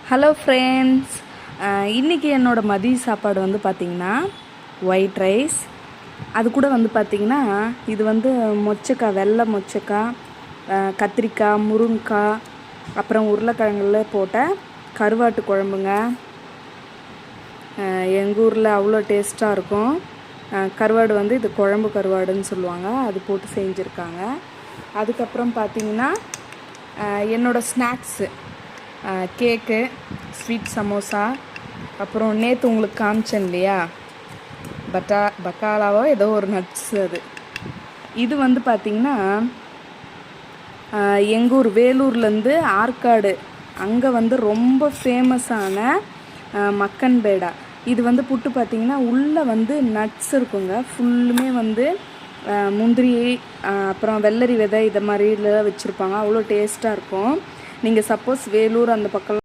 Hello friends, இன்றைக்கி என்னோடய மதிய சாப்பாடு வந்து பார்த்திங்கன்னா ஒயிட் ரைஸ். அது கூட வந்து பார்த்திங்கன்னா இது வந்து மொச்சக்காய், வெள்ளை மொச்சக்காய், கத்திரிக்காய், முருங்கைக்காய், அப்புறம் உருளைக்கிழங்குல போட்ட கருவாட்டு குழம்புங்க. எங்கள் ஊரில் அவ்வளோ டேஸ்ட்டாக இருக்கும். கருவாடு வந்து இது குழம்பு கருவாடுன்னு சொல்லுவாங்க, அது போட்டு செஞ்சுருக்காங்க. அதுக்கப்புறம் பார்த்திங்கன்னா என்னோடய ஸ்நாக்ஸு கேக்கு, ஸ்வீட் சமோசா, அப்புறம் நேற்று உங்களுக்கு காமிச்சேன் இல்லையா, பக்காலாவோ ஏதோ ஒரு நட்ஸு. இது வந்து பார்த்திங்கன்னா எங்கள் ஊர் வேலூர்லேருந்து ஆற்காடு அங்கே வந்து ரொம்ப ஃபேமஸான மக்கன் பேடா. இது வந்து புட்டு பார்த்திங்கன்னா உள்ளே வந்து நட்ஸ் இருக்குங்க. ஃபுல்லுமே வந்து முந்திரி, அப்புறம் வெள்ளரி விதை இதை மாதிரில வச்சுருப்பாங்க. அவ்வளோ டேஸ்ட்டாக இருக்கும். நீங்கள் சப்போஸ் வேலூர் அந்த பக்கம்